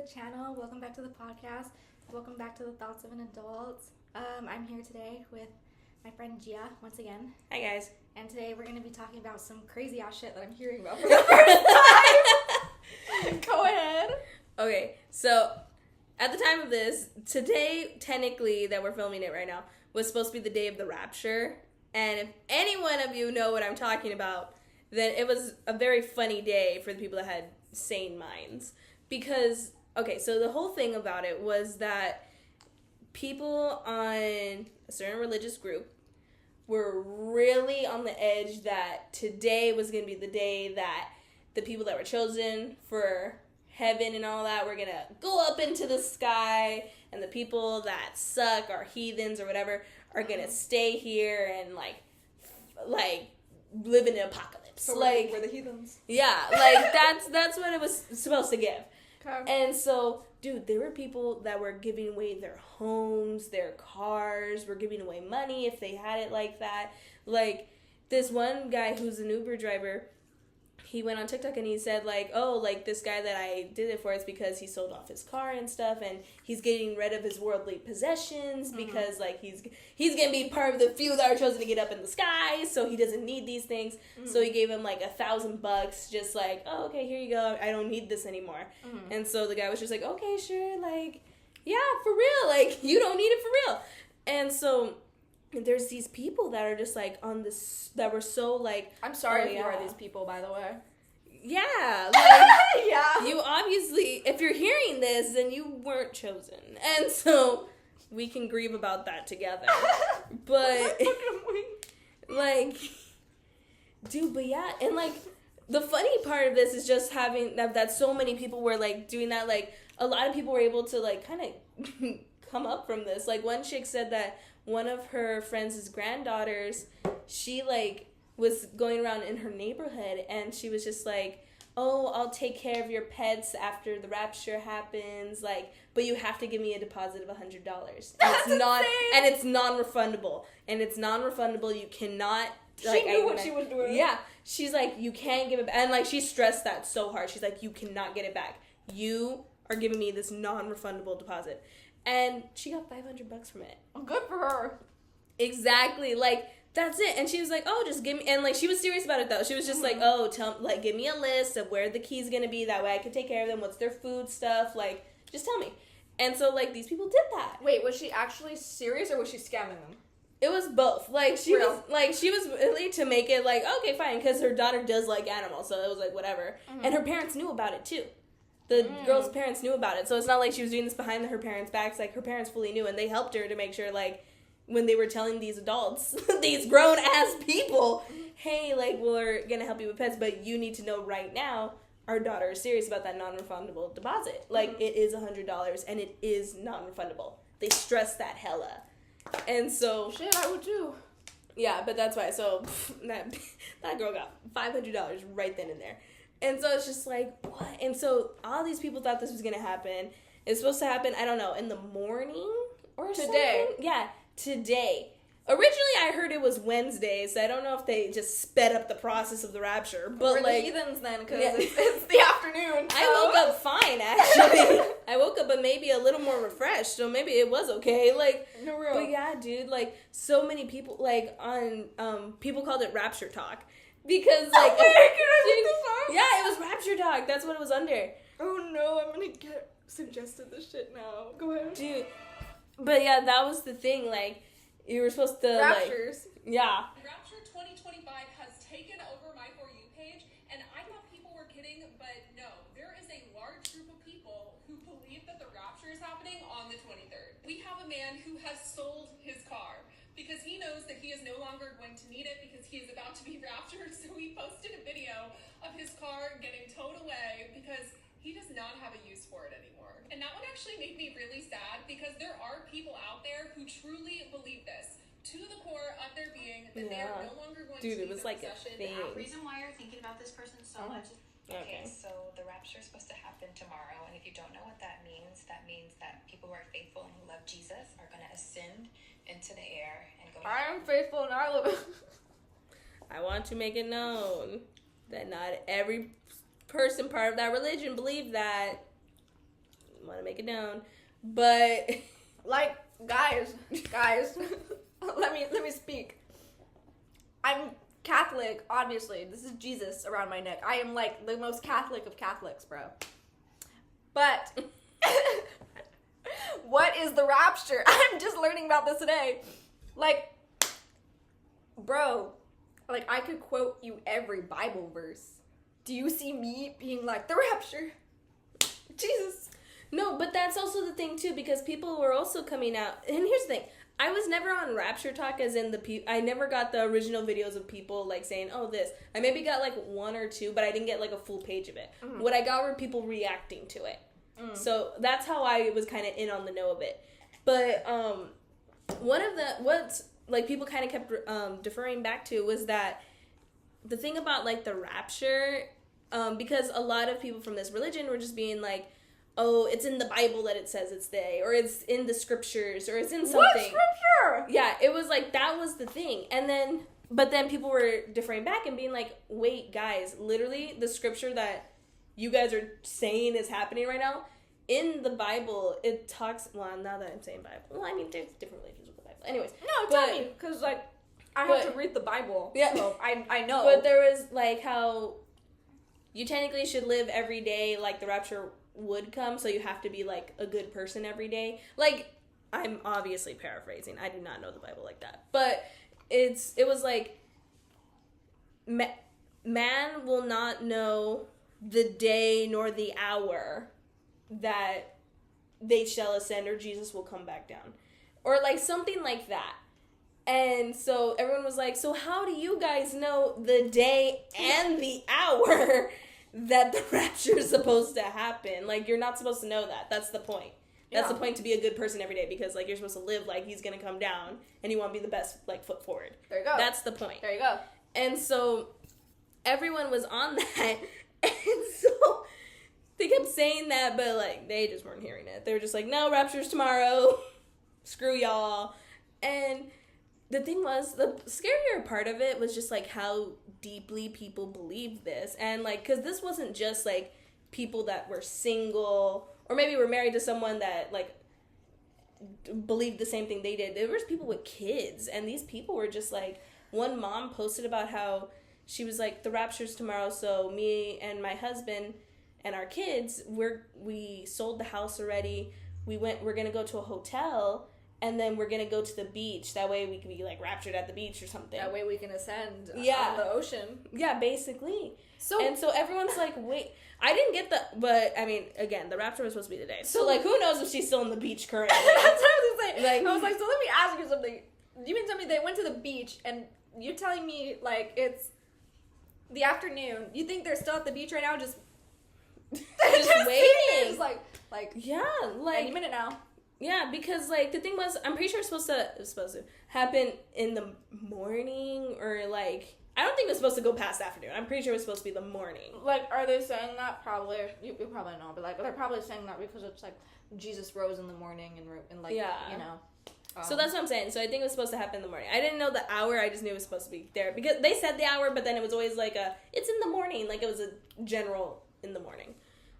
the channel. Welcome back to the podcast. Welcome back to the Thoughts of an Adult. I'm here today with my friend Gia once again. Hi guys. And today we're going to be talking about some crazy ass shit that I'm hearing about for the first time. Go ahead. Okay, so at the time of this, today, technically, that we're filming it right now, was supposed to be the day of the rapture. And if any one of you know what I'm talking about, then it was a very funny day for the people that had sane minds. Because, okay, so the whole thing about it was that people on a certain religious group were really on the edge that today was going to be the day that the people that were chosen for heaven and all that were going to go up into the sky, and the people that suck, or heathens or whatever, are going to stay here and, like, live in an apocalypse. So like, we're the heathens. Yeah, like, that's what it was supposed to give. Okay. And so, dude, there were people that were giving away their homes, their cars, were giving away money if they had it like that. Like, this one guy who's an Uber driver, he went on TikTok and he said, like, oh, like, this guy that I did it for is because he sold off his car and stuff, and he's getting rid of his worldly possessions because, like, he's going to be part of the few that are chosen to get up in the sky, so he doesn't need these things. So he gave him, like, $1,000, just like, oh, okay, here you go. I don't need this anymore. And so the guy was just like, okay, sure, like, yeah, for real. Like, you don't need it for real. And so there's these people that are just, like, on this, that were so, like, I'm sorry oh, if you yeah. are these people, by the way. Yeah, like, Yeah. you obviously, if you're hearing this, then you weren't chosen. And so, we can grieve about that together. But, like, dude, but yeah, and, like, the funny part of this is just having, that so many people were, like, doing that, like, a lot of people were able to, like, kind of come up from this. Like, one chick said that one of her friends' granddaughters, she, like, was going around in her neighborhood, and she was just like, oh, I'll take care of your pets after the rapture happens, like, but you have to give me a deposit of $100. That's it's not, insane. and it's non-refundable, you cannot, like, she knew what she was doing. Yeah, she's like, you can't give it back, and, like, she stressed that so hard. She's like, you cannot get it back. You are giving me this non-refundable deposit. And she got $500 from it. Well, good for her. Exactly, like, that's it. And she was like, oh, just give me, and, like, she was serious about it, though. She was just like, oh, give me a list of where the key's gonna be, that way I can take care of them, what's their food stuff, like, just tell me. And so, like, these people did that. Wait, was she actually serious, or was she scamming them? It was both. Like, she Real. was really to make it, like, okay, fine, because her daughter does like animals, so it was, like, whatever. And her parents knew about it, too. The girl's parents knew about it, so it's not like she was doing this behind her parents' backs. Like, her parents fully knew, and they helped her to make sure, like, when they were telling these adults, these grown-ass people, hey, like, we're gonna help you with pets, but you need to know right now, our daughter is serious about that non-refundable deposit. Like, it is $100, and it is non-refundable. They stress that hella. And so... Shit, I would too. Yeah, but that's why. So, that girl got $500 right then and there. And so it's just like, what? And so all these people thought this was going to happen. It's supposed to happen, I don't know, in the morning or Today. something? Yeah, today. Originally, I heard it was Wednesday, so I don't know if they just sped up the process of the rapture. But, We're like, the heathens then, because yeah. it's the afternoon. So. I woke up fine, actually. I woke up, but maybe a little more refreshed, so maybe it was okay. Like, No, real. but yeah, dude, like, so many people, like, on, people called it rapture talk. Because, like, yeah, it was rapture talk. That's what it was under. Oh no, I'm gonna get suggested this shit now. Go ahead. Dude. But yeah, that was the thing. Like, you were supposed to, Raptures. like, yeah. Rapture 2025 has taken over my For You page, and I thought people were kidding, but no. There is a large group of people who believe that the rapture is happening on the 23rd. We have a man who has sold his car because he knows that he is no longer going to need it because he is about to be raptured. So he posted a video of his car getting towed away because he does not have a use for it anymore. And that one actually made me really sad because there are people out there who truly believe this to the core of their being that they are no longer going to Dude, it need was the like a possession. thing. The reason why you're thinking about this person so much is Okay. so the rapture is supposed to happen tomorrow, and if you don't know what that means that people who are faithful and who love Jesus are going to ascend into the air and go. I am faithful and I live. I want to make it known that not every person part of that religion believe that. want to make it known. But like, guys, let me speak. I'm Catholic, obviously. This is Jesus around my neck. I am like the most Catholic of Catholics, bro. But what is the rapture? I'm just learning about this today. Like, bro, like I could quote you every Bible verse. Do you see me being like, the rapture? Jesus. No, but that's also the thing too, because people were also coming out. And here's the thing. I was never on Rapture Talk, as in I never got the original videos of people like saying, oh, this. I maybe got like one or two, but I didn't get like a full page of it. Mm-hmm. What I got were people reacting to it. Mm. So that's how I was kind of in on the know of it. But what's like people kind of kept deferring back to was that the thing about like the rapture, because a lot of people from this religion were just being like, oh, it's in the Bible that it says it's they, or it's in the scriptures, or it's in something. What scripture? Yeah, it was like, that was the thing. And then, but then people were differing back and being like, wait, guys, literally the scripture that you guys are saying is happening right now, in the Bible, it talks, well, now that I'm saying Bible, well, I mean, there's different religions with the Bible. Anyways. No, tell me, because, like, I have to read the Bible. Yeah. So I know. But there was, like, how you technically should live every day like the rapture would come, so you have to be like a good person every day. Like, I'm obviously paraphrasing. I do not know the Bible like that. But it was like man will not know the day nor the hour that they shall ascend or Jesus will come back down. Or like something like that. And so everyone was like, so how do you guys know the day and the hour that the rapture is supposed to happen? Like, you're not supposed to know that. That's the point. That's the point, to be a good person every day, because, like, you're supposed to live like he's going to come down, and you want to be the best, like, foot forward. There you go. That's the point. There you go. And so everyone was on that, and so they kept saying that, but, like, they just weren't hearing it. They were just like, no, rapture's tomorrow. Screw y'all. And the thing was, the scarier part of it was just, like, how deeply people believe this. And, like, because this wasn't just, like, people that were single, or maybe were married to someone that, like, believed the same thing they did. There was people with kids, and these people were just, like, one mom posted about how she was like, the rapture's tomorrow, so me and my husband and our kids, we sold the house already. We're gonna go to a hotel, and then we're gonna go to the beach. That way we can be like raptured at the beach or something. That way we can ascend on the ocean. Yeah, basically. So everyone's like, wait, I didn't get but I mean, again, the rapture was supposed to be today. So like, who knows if she's still on the beach currently? That's what I was gonna say. Like, I was like, so let me ask you something. You mean tell me they went to the beach, and you're telling me like it's the afternoon? You think they're still at the beach right now, just waiting? Just like yeah, like any minute now. Yeah, because, like, the thing was, I'm pretty sure it was supposed to happen in the morning, or, like, I don't think it was supposed to go past afternoon. I'm pretty sure it was supposed to be the morning. Like, are they saying that? Probably. You probably know, but, like, they're probably saying that because it's, like, Jesus rose in the morning and like, you know. So that's what I'm saying. So I think it was supposed to happen in the morning. I didn't know the hour. I just knew it was supposed to be there. Because they said the hour, but then it was always, like, it's in the morning. Like, it was a general in the morning.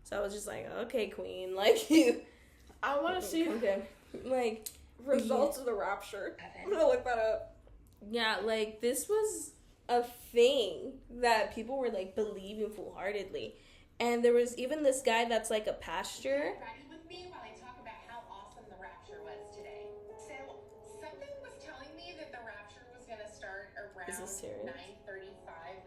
So I was just like, okay, queen. Like, you... I want to see like results of the rapture. I'm gonna look that up. Yeah, like this was a thing that people were like believing full-heartedly, and there was even this guy that's like a pastor. Ready with me while I talk about how awesome the rapture was today. So something was telling me that the rapture was gonna start around 9:35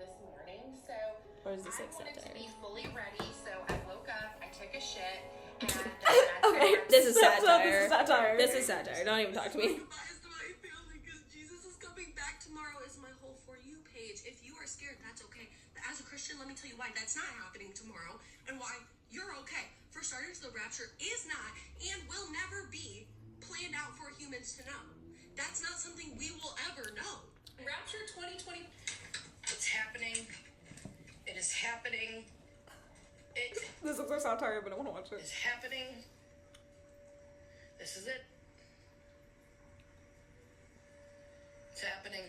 this morning. So or is this I like wanted satire? to be fully ready. So I woke up, I took a shit. Okay, this is satire. This is satire. Don't even talk to me. Because Jesus is coming back tomorrow is my whole For You page. If you are scared, that's okay. But as a Christian, let me tell you why that's not happening tomorrow and why you're okay. For starters, the rapture is not and will never be planned out for humans to know. That's not something we will ever know. Rapture 2020. It's happening. It is happening. This looks like satire, but I want to watch it. It's happening. This is it. It's happening.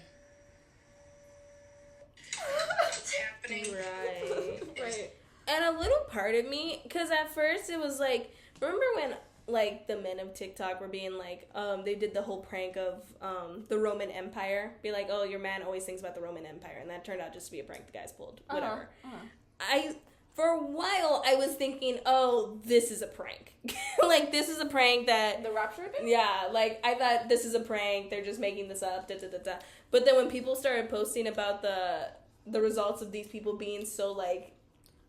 It's happening. Right. Right. And a little part of me, because at first it was like, remember when, like, the men of TikTok were being like, they did the whole prank of the Roman Empire. Be like, oh, your man always thinks about the Roman Empire. And that turned out just to be a prank the guys pulled. Whatever. For a while, I was thinking, oh, this is a prank. Like, this is a prank that... The rapture thing? Yeah, like, I thought this is a prank. They're just making this up. But then when people started posting about the results of these people being so, like,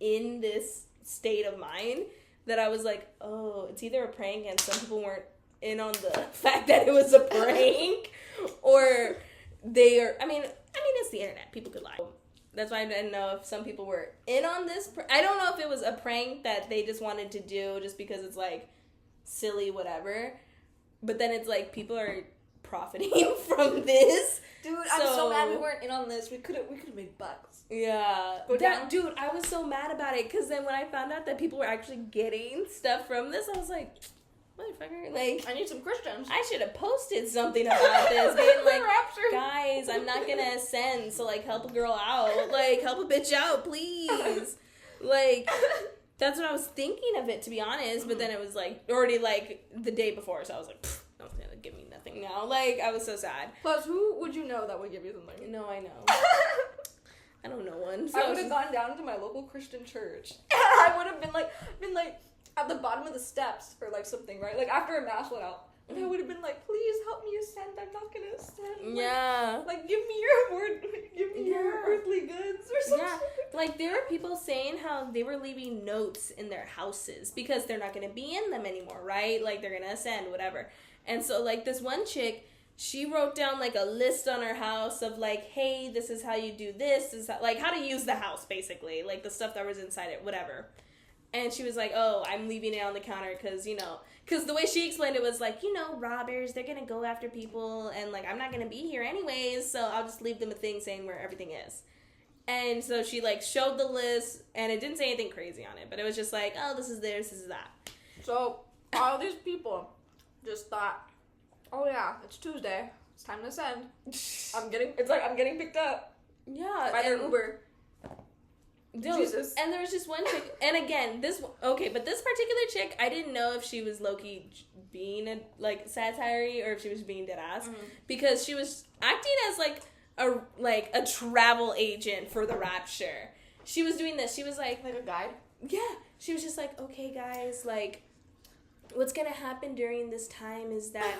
in this state of mind, that I was like, oh, it's either a prank and some people weren't in on the fact that it was a prank, or they are... I mean, it's the internet. People could lie. That's why I didn't know if some people were in on this. I don't know if it was a prank that they just wanted to do just because it's, like, silly, whatever. But then it's, like, people are profiting from this. Dude, I'm so mad we weren't in on this. We could have made bucks. Yeah. Dude, I was so mad about it. Because then when I found out that people were actually getting stuff from this, I was like... Motherfucker, like, I need some Christians. I should have posted something about this, being like, rapture. Guys, I'm not gonna ascend, so, like, help a girl out. Like, help a bitch out, please. Like, that's what I was thinking of it, to be honest, but then it was, like, already, like, the day before, so I was like, no one's gonna give me nothing now. Like, I was so sad. Plus, who would you know that would give you something? No, I know. I don't know one. So I would have gone down to my local Christian church. I would have been like, at the bottom of the steps for, like, something, right? Like, after a mass went out. And I would have been like, please help me ascend. I'm not going to ascend. Yeah. Like, give me your word. Give me your earthly goods or something. Yeah. Like, there were people saying how they were leaving notes in their houses because they're not going to be in them anymore, right? Like, they're going to ascend, whatever. And so, like, this one chick, she wrote down, like, a list on her house of, like, hey, this is how you do this. This is how, like, how to use the house, basically. Like, the stuff that was inside it, whatever. And she was like, oh, I'm leaving it on the counter because, you know, because the way she explained it was like, you know, robbers, they're going to go after people and, like, I'm not going to be here anyways, so I'll just leave them a thing saying where everything is. And so she, like, showed the list, and it didn't say anything crazy on it, but it was just like, oh, this is this is that. So all these people just thought, oh, yeah, it's Tuesday. It's time to ascend. I'm getting picked up. Yeah. By their Uber. Dude, Jesus. And there was just one chick, and again, but this particular chick, I didn't know if she was low-key being a, like, satire or if she was being dead ass, because she was acting as, like, a travel agent for the rapture. She was doing this, she was like a guide? Yeah, she was just like, okay, guys, like, what's gonna happen during this time is that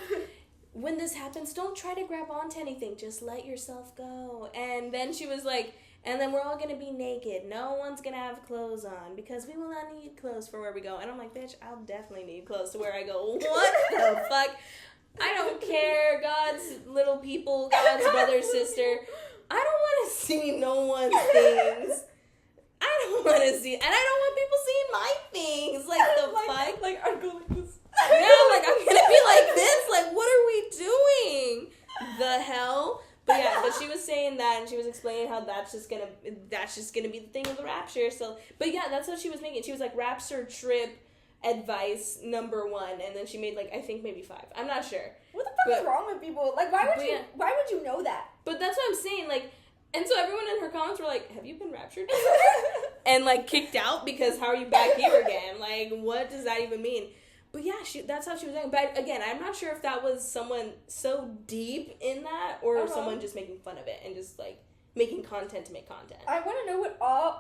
when this happens, don't try to grab onto anything, just let yourself go. And then she was like, and then we're all going to be naked. No one's going to have clothes on because we will not need clothes for where we go. And I'm like, bitch, I'll definitely need clothes to where I go. What the fuck? I don't care. God's little people, God's brother, sister. I don't want to see no one's things. I don't want to see, and I don't want people seeing my things. Like, the fuck? Like, I'd go like this. Yeah, like, I'm going to be like this. Like, what are we doing? The hell? But yeah, but she was saying that, and she was explaining how that's just gonna be the thing of the rapture. So, but yeah, that's what she was making. She was like, rapture trip advice number 1, and then she made, like, I think maybe 5. I'm not sure. What the fuck is wrong with people? Like, why would you know that? But that's what I'm saying. Like, and so everyone in her comments were like, have you been raptured? And, like, kicked out because how are you back here again? Like, what does that even mean? But yeah, that's how she was doing. But again, I'm not sure if that was someone so deep in that or someone just making fun of it and just, like, making content to make content. I want to know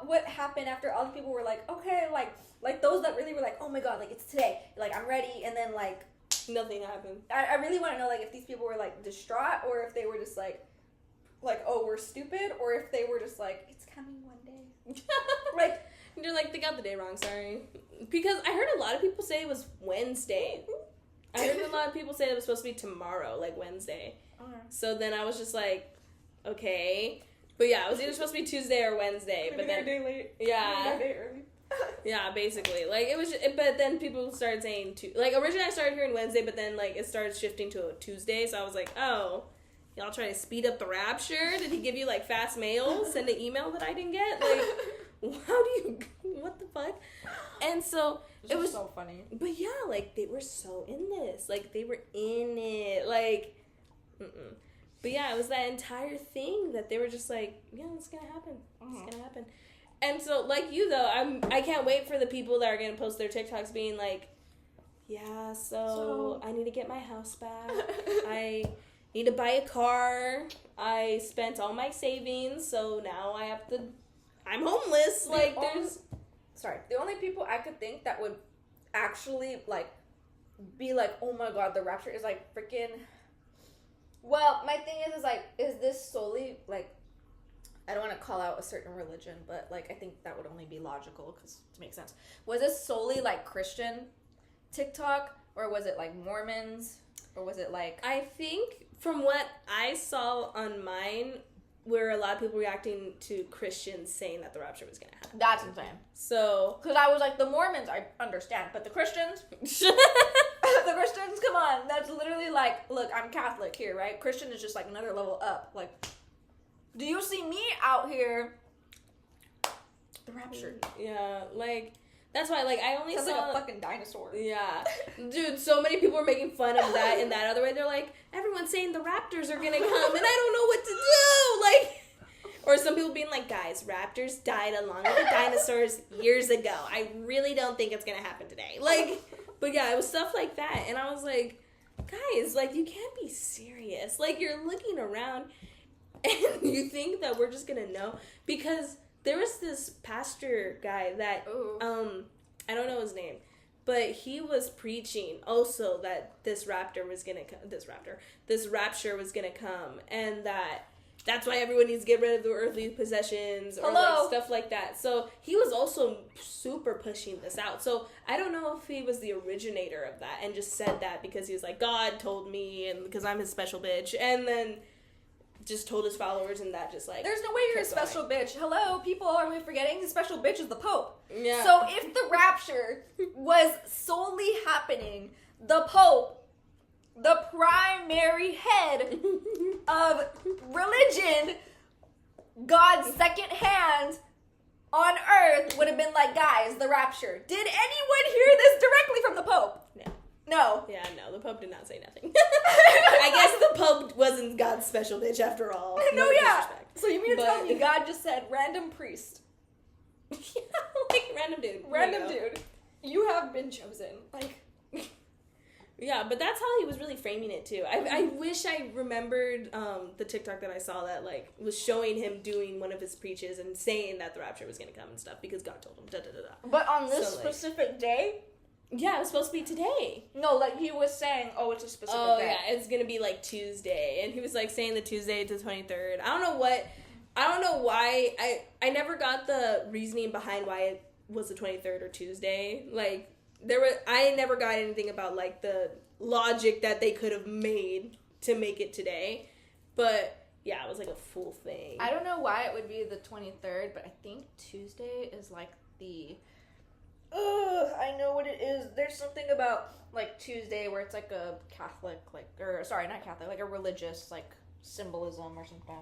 what happened after all the people were like, okay, like those that really were like, oh my god, like, it's today, like, I'm ready, and then, like, nothing happened. I really want to know, like, if these people were, like, distraught, or if they were just like, oh, we're stupid, or if they were just like, it's coming one day. Like, you're like, they got the day wrong, sorry. Because I heard a lot of people say it was Wednesday. I heard a lot of people say it was supposed to be tomorrow, like Wednesday. Okay. So then I was just like, okay. But yeah, it was either supposed to be Tuesday or Wednesday. Maybe they're a day late. Yeah. Maybe they're a day early. Yeah, basically. Like, it was, but then people started saying, like, originally I started hearing Wednesday, but then, like, it started shifting to a Tuesday. So I was like, oh, y'all trying to speed up the rapture? Did he give you, like, fast mail? Send an email that I didn't get? Like, what the fuck? And so it was so funny. But yeah, like, they were so in this. Like, they were in it. Like, But yeah, it was that entire thing that they were just like, yeah, it's gonna happen. It's gonna happen. And so, like you though, I can't wait for the people that are gonna post their TikToks being like, Yeah, so I need to get my house back. I need to buy a car. I spent all my savings, so now I'm homeless. Like, the only people I could think that would actually, like, be like, oh my god, the rapture is, like, freaking... Well, my thing is like, is this solely, like, I don't want to call out a certain religion, but, like, I think that would only be logical, because to make sense. Was this solely, like, Christian TikTok, or was it, like, Mormons, or was it, like... I think, from what I saw on mine, were a lot of people reacting to Christians saying that the rapture was going to happen. That's insane. So... Because I was like, the Mormons, I understand, but the Christians... The Christians, come on. That's literally like, look, I'm Catholic here, right? Christian is just like another level up. Like, do you see me out here? The rapture. Yeah, like, that's why, like, I only Sounds saw... like a fucking dinosaur. Yeah. Dude, so many people are making fun of that in that other way. They're like, everyone's saying the raptors are gonna come, and I don't know what to do! Like... Or some people being like, guys, raptors died along with the dinosaurs years ago. I really don't think it's gonna happen today. Like... But yeah, it was stuff like that. And I was like, guys, like, you can't be serious. Like, you're looking around and you think that we're just going to know. Because there was this pastor guy that, I don't know his name, but he was preaching also that this rapture was going to come, this rapture was going to come. And that's why everyone needs to get rid of the earthly possessions or like stuff like that. So he was also super pushing this out. So I don't know if he was the originator of that and just said that because he was like, God told me and because I'm his special bitch. And then just told his followers and that just like... There's no way you're a special bitch. Hello, people, are we forgetting? The special bitch is the Pope. Yeah. So if the rapture was solely happening, the Pope, the primary head of religion, God's second hand on earth, would have been like, guys, the rapture. Did anyone hear this directly from the Pope? No. Yeah, no, the Pope did not say nothing. I guess the Pope wasn't God's special bitch after all. No, yeah. Disrespect. So you mean to tell me God just said, random priest. Yeah, like, random dude. Random dude. You have been chosen. Like... Yeah, but that's how he was really framing it too. I wish I remembered the TikTok that I saw that like was showing him doing one of his preaches and saying that the rapture was going to come and stuff because God told him. Da, da, da, da. But on this specific day? Yeah, it was supposed to be today. No, like he was saying, oh, it's a specific day. Oh, yeah, it's going to be like Tuesday. And he was like saying the Tuesday to the 23rd. I don't know why. I never got the reasoning behind why it was the 23rd or Tuesday. Like... I never got anything about, like, the logic that they could have made to make it today. But, yeah, it was, like, a full thing. I don't know why it would be the 23rd, but I think Tuesday is, like, the... I know what it is. There's something about, like, Tuesday where it's, like, a Catholic, like... Or, sorry, not Catholic. Like, a religious, like, symbolism or something.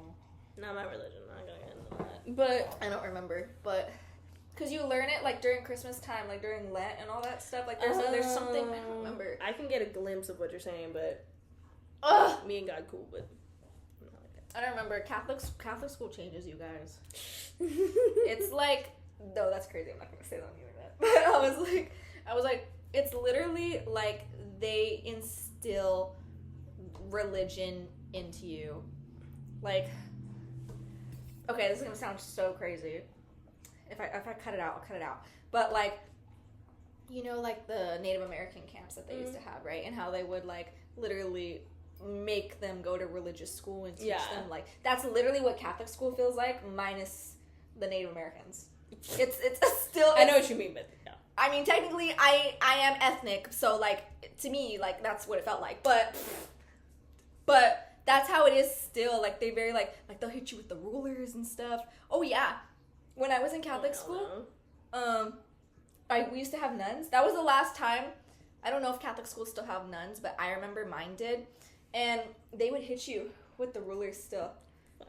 Not my religion. I'm not gonna get into that. But... I don't remember, but... Because you learn it, like, during Christmas time, like, during Lent and all that stuff. Like, there's something, I don't remember. I can get a glimpse of what you're saying, but... Me and God cool, but... Not like that. I don't remember. Catholic school changes you guys. It's like... No, that's crazy. I'm not going to say that on the internet. But I was like, it's literally like they instill religion into you. Like... Okay, this is going to sound so crazy. If I cut it out, I'll cut it out. But, like, you know, like, the Native American camps that they used to have, right? And how they would, like, literally make them go to religious school and teach them, like, that's literally what Catholic school feels like, minus the Native Americans. It's still... I know what you mean, but, yeah. I mean, technically, I am ethnic, so, like, to me, like, that's what it felt like. But that's how it is still. Like, they very, like, they'll hit you with the rulers and stuff. Oh, yeah. When I was in Catholic school, we used to have nuns. That was the last time. I don't know if Catholic schools still have nuns, but I remember mine did. And they would hit you with the rulers still.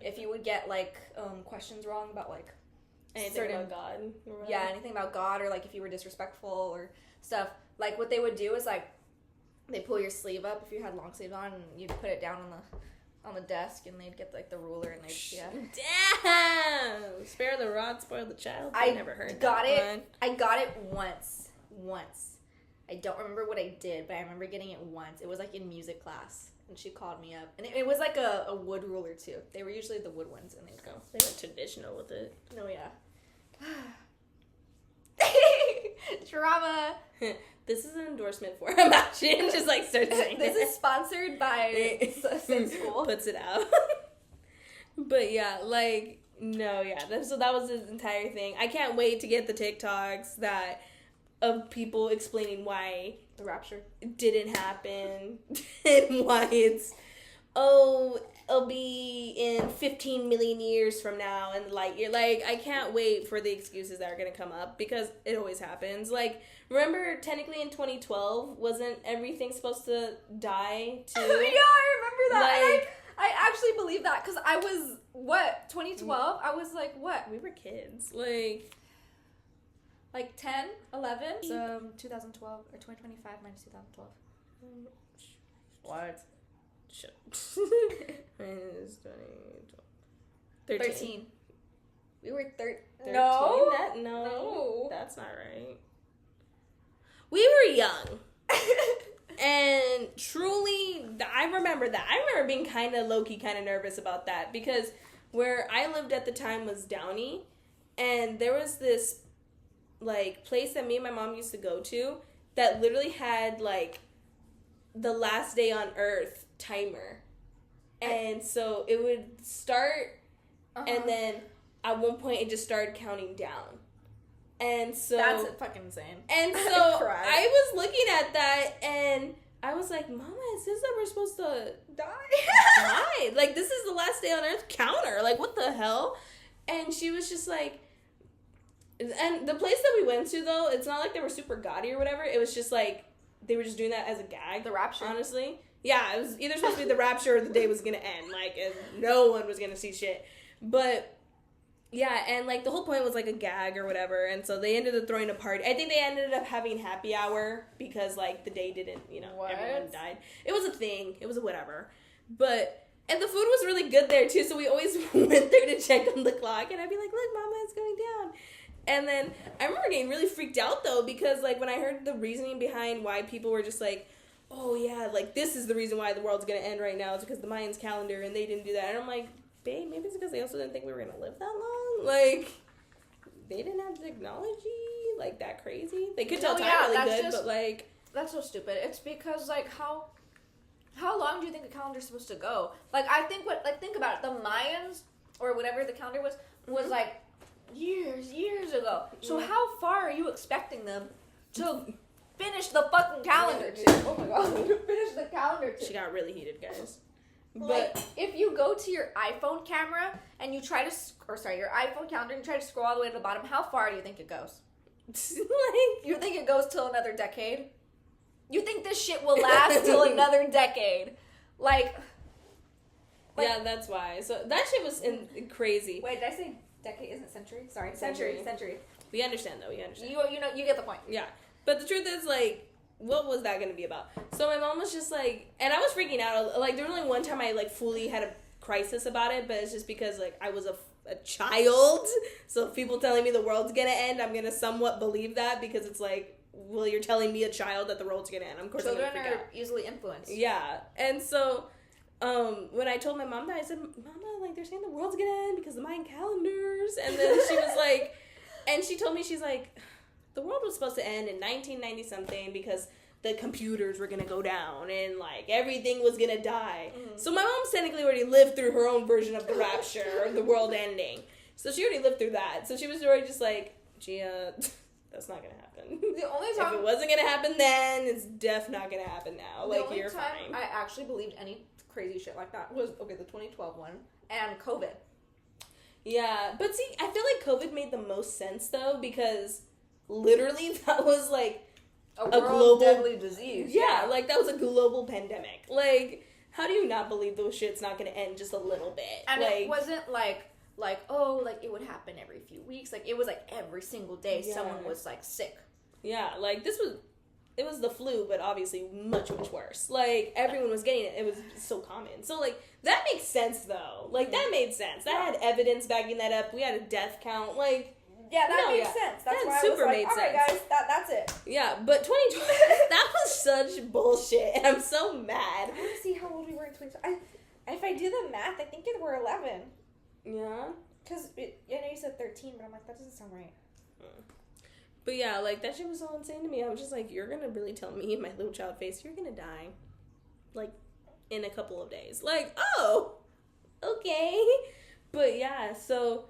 If you would get, like, questions wrong about, like, anything about God. Yeah, anything about God, or, like, if you were disrespectful or stuff. Like, what they would do is, like, they pull your sleeve up if you had long sleeves on, and you'd put it down on the desk, and they'd get, like, the ruler, and they'd, Damn! Spare the rod, spoil the child. I never heard got that it. one. I got it once. I don't remember what I did, but I remember getting it once. It was like in music class, and she called me up, and it was like a wood ruler too. They were usually the wood ones, and they would go. They went traditional with it. Oh yeah. Drama. This is an endorsement for him. Actually, I'm just like start saying This is sponsored by Sin School. Puts it out. But yeah, like no, yeah. So that was his entire thing. I can't wait to get the TikToks of people explaining why The rapture. it didn't happen and why it'll be in 15 million years from now, and like you're like, I can't wait for the excuses that are gonna come up because it always happens. Like, remember technically in 2012 wasn't everything supposed to die too? Yeah, I remember that. Like, I actually believe that because I was 2012. I was like what? we were kids, Like 10, 11. So 2012 or 2025 minus 2012. What? Shut. Minus 2012. 13. We were 13. 13? No. No, that's not right. We were young. And truly, I remember that. I remember being kind of low-key, kind of nervous about that because where I lived at the time was Downey, and there was this, like, place that me and my mom used to go to that literally had, like, the last day on Earth timer. And so it would start, and then at one point it just started counting down. And so That's fucking insane. And so I was looking at that and I was like, Mama, is this that we're supposed to die? Like, this is the last day on Earth counter. Like, what the hell? And she was just like, and the place that we went to, though, it's not like they were super gaudy or whatever. It was just like, they were just doing that as a gag. The rapture. Honestly. Yeah, it was either supposed to be the rapture or the day was going to end. Like, and no one was going to see shit. But yeah, and like the whole point was like a gag or whatever, and so they ended up throwing a party. I think they ended up having happy hour because like the day didn't, everyone died. It was a thing. It was a whatever. And the food was really good there too, so we always went there to check on the clock, and I'd be like, look, Mama, it's going down. And then I remember getting really freaked out though, because like when I heard the reasoning behind why people were just like, oh yeah, like this is the reason why the world's gonna end right now, it's because the Mayans calendar and they didn't do that. And I'm like, babe, maybe it's because they also didn't think we were gonna live that long. Like, they didn't have technology like that crazy. They could tell time really good, but like, that's so stupid. It's because like how long do you think a calendar's supposed to go? Like, I think think about it. The Mayans or whatever the calendar was like years ago. So how far are you expecting them to finish the fucking calendar to? Oh my god, finish the calendar to. She got really heated, guys. Like, if you go to your iPhone camera and you try to, your iPhone calendar and you try to scroll all the way to the bottom, how far do you think it goes? Like, you think it goes till another decade? You think this shit will last till another decade? Like, yeah, that's why. So that shit was crazy. Wait, did I say decade? Isn't it century? Sorry, century. We understand though. We understand. You get the point. Yeah, but the truth is, like, what was that going to be about? So my mom was just like, and I was freaking out. Like, there was only one time I, like, fully had a crisis about it, but it's just because, like, I was a child. So people telling me the world's going to end, I'm going to somewhat believe that because it's like, well, you're telling me a child that the world's going to end. Of course, children I'm gonna freak are out. Easily influenced. Yeah. And so when I told my mom that, I said, Mama, like, they're saying the world's going to end because of the Mayan calendars. And then she was like, and she told me, she's like, the world was supposed to end in 1990-something because the computers were going to go down and, like, everything was going to die. Mm-hmm. So my mom's technically already lived through her own version of the rapture, of the world ending. So she already lived through that. So she was already just like, Gia, that's not going to happen. The only time... If it wasn't going to happen then, it's def not going to happen now. Like, you're fine. The only time I actually believed any crazy shit like that was, the 2012 one and COVID. Yeah, but see, I feel like COVID made the most sense, though, because... literally, that was, like, a global... deadly disease. Yeah, like, that was a global pandemic. Like, how do you not believe those shit's not gonna end just a little bit? And like, it wasn't, like, it would happen every few weeks. Like, it was, like, every single day someone was, like, sick. Yeah, like, it was the flu, but obviously much, much worse. Like, everyone was getting it. It was so common. So, like, that makes sense, though. Like, that made sense. That had evidence backing that up. We had a death count. Like... Yeah, that No, makes yeah. sense. That's That why I was super like, made all right, sense. guys, that's it. Yeah, but 2020, that was such bullshit, and I'm so mad. I want to see how old we were in 2020. If I do the math, I think it were 11. Yeah. Because I know you said 13, but I'm like, that doesn't sound right. But yeah, like, that shit was so insane to me. I was just like, you're gonna really tell me in my little child face, you're gonna die, like, in a couple of days. Like, oh, okay. But yeah, so,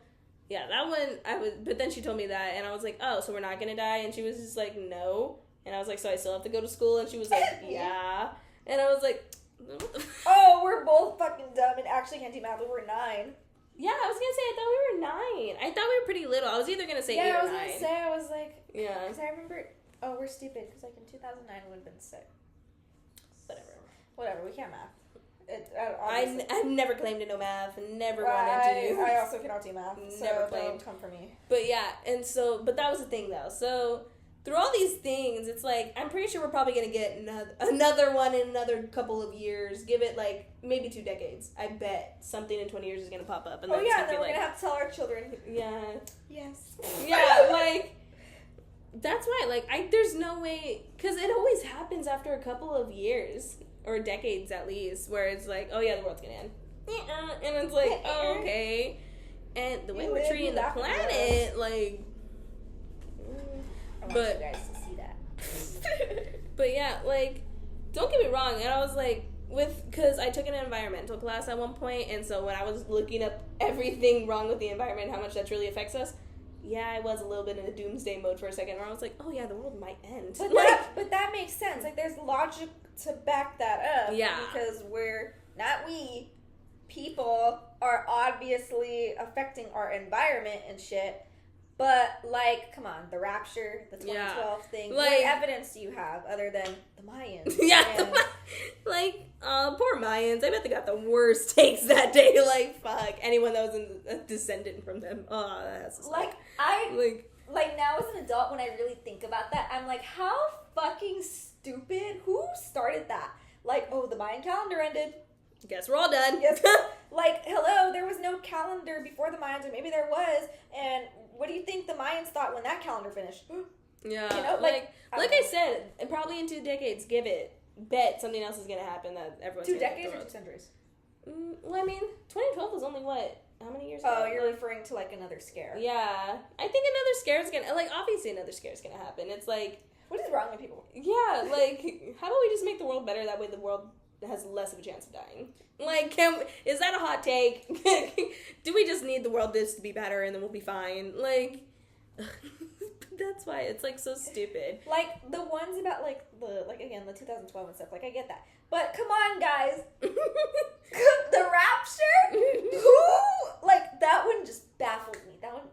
yeah, that one, but then she told me that, and I was like, oh, so we're not gonna die? And she was just like, no. And I was like, so I still have to go to school? And she was like, yeah. And I was like, what the Oh, we're both fucking dumb and actually can't do math. We were 9. Yeah, I was gonna say, I thought we were 9. I thought we were pretty little. I was either gonna say 8 or 9. Yeah, I was gonna say, I was like, Yeah. because I remember, oh, we're stupid, because like in 2009 we would have been 6. Whatever, we can't math. I've never claimed to know math and never wanted to. I also cannot do math, so Never don't claimed. come for me. But yeah, and so, but that was the thing though. So through all these things, it's like, I'm pretty sure we're probably gonna get another one in another couple of years. Give it like maybe 2 decades. I bet something in 20 years is gonna pop up. And Oh then yeah, it's then gonna we're be gonna like, have to tell our children. yeah, Yes. yeah, like, that's why, like, there's no way, because it always happens after a couple of years, or decades at least, where it's like, oh yeah, the world's gonna end. And it's like, oh, okay. And the way You we're live, treating you the laugh, you planet, like, I want But- you guys to see that. but yeah, like, don't get me wrong, and I was like, because I took an environmental class at one point, and so when I was looking up everything wrong with the environment, how much that really affects us, yeah, I was a little bit in a doomsday mode for a second, where I was like, oh yeah, the world might end. But Like, but that makes sense. Like, there's logic to back that up. Yeah. Because people are obviously affecting our environment and shit. But, like, come on, the rapture, the 2012 thing. Like- What evidence do you have other than the Mayans? yeah, And- like, poor Mayans. I bet they got the worst takes that day. Like, fuck, anyone that was a descendant from them. Oh, that's just like, like, now as an adult, when I really think about that, I'm like, how fucking stupid? Who started that? Like, oh, the Mayan calendar ended. guess we're all done. Yes. Like, hello, there was no calendar before the Mayans, or maybe there was, and what do you think the Mayans thought when that calendar finished? Yeah, You know, like I I don't know. said, and probably in 2 decades, bet something else is gonna happen that everyone's 2 gonna decades or throw 2 centuries? Well, I mean, 2012 was only what? How many years ago? Oh, you're referring to, like, another scare. Yeah, I think another scare is gonna, like, obviously another scare is gonna happen. It's like, What is wrong with people? yeah, like, how about we just make the world better? That way the world has less of a chance of dying. Like, is that a hot take? Do we just need the world to be better and then we'll be fine? Like, that's why it's, like, so stupid. Like, the ones about, like, again, the 2012 and stuff, like, I get that. But, come on, guys. The rapture? Who? Like, that one just baffles me. That one...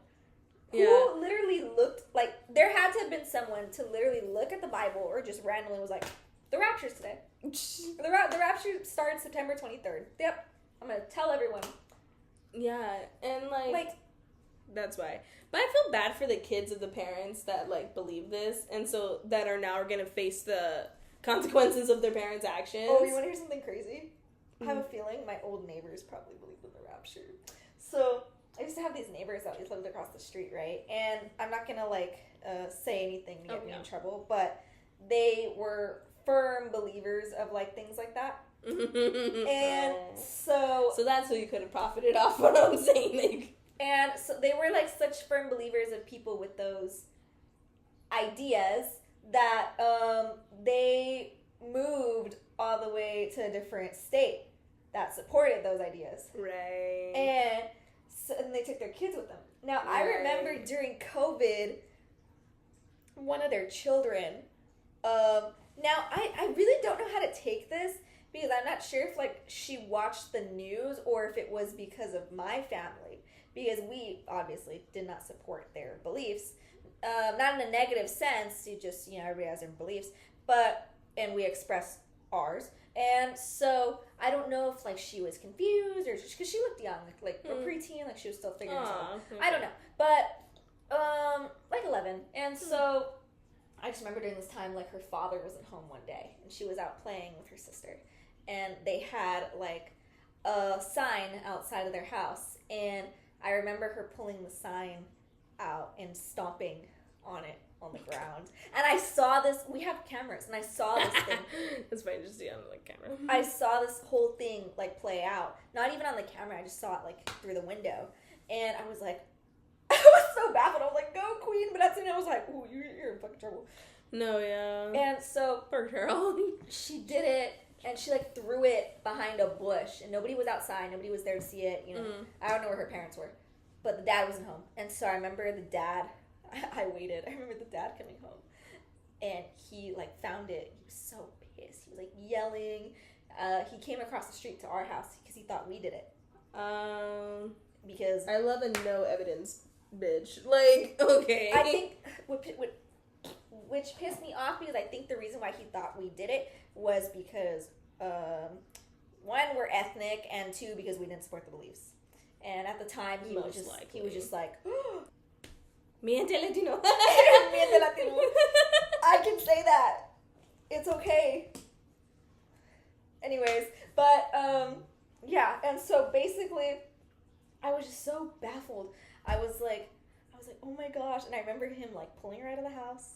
Yeah. Who literally looked, like, there had to have been someone to literally look at the Bible or just randomly was like, the rapture's today. The rapture starts September 23rd. Yep. I'm going to tell everyone. Yeah, and, Like, that's why. But I feel bad for the kids of the parents that, like, believe this, and so that are now going to face the consequences of their parents' actions. oh, you want to hear something crazy? I have a feeling my old neighbors probably believed in the rapture. So, I used to have these neighbors that always lived across the street, right? And I'm not going to, like, say anything to get me in trouble, but they were firm believers of, like, things like that. And so that's who you could have profited off what I'm saying. And so they were like such firm believers of people with those ideas that they moved all the way to a different state that supported those ideas. Right. And they took their kids with them. Now, I remember during COVID, one of their children, now I really don't know how to take this because I'm not sure if like she watched the news or if it was because of my family. Because we obviously did not support their beliefs. Not in a negative sense, you just, everybody has their beliefs, and we express ours. And so, I don't know if, like, she was confused, or because she looked young, like, a preteen, like, she was still figuring stuff out. Okay. I don't know. But, like, 11. And so, I just remember during this time, like, her father wasn't home one day, and she was out playing with her sister. And they had, like, a sign outside of their house, and I remember her pulling the sign out and stomping on it on the ground. And I saw this. We have cameras, and I saw this thing. That's fine, just see on the camera. I saw this whole thing like play out. Not even on the camera. I just saw it like through the window, and I was like, I was so baffled. I was like, "Go, queen!" But at the end, I was like, "Ooh, you're in fucking trouble." No, yeah. And so poor girl. she did it, and she like threw it behind a bush, and nobody was outside. Nobody was there to see it. You know, I don't know where her parents were, but the dad wasn't home. And so I remember the dad. I waited. I remember the dad coming home, and he like found it. He was so pissed. He was like yelling. He came across the street to our house because he thought we did it. Because I love a no evidence bitch. Like, okay. I think which pissed me off, because I think the reason why he thought we did it was because one, we're ethnic, and two, because we didn't support the beliefs. And at the time, he was just like, Miente Latino. Miente Latino. I can say that. It's okay. Anyways, but yeah, and so basically, I was just so baffled. I was like, oh my gosh, and I remember him like pulling her out of the house,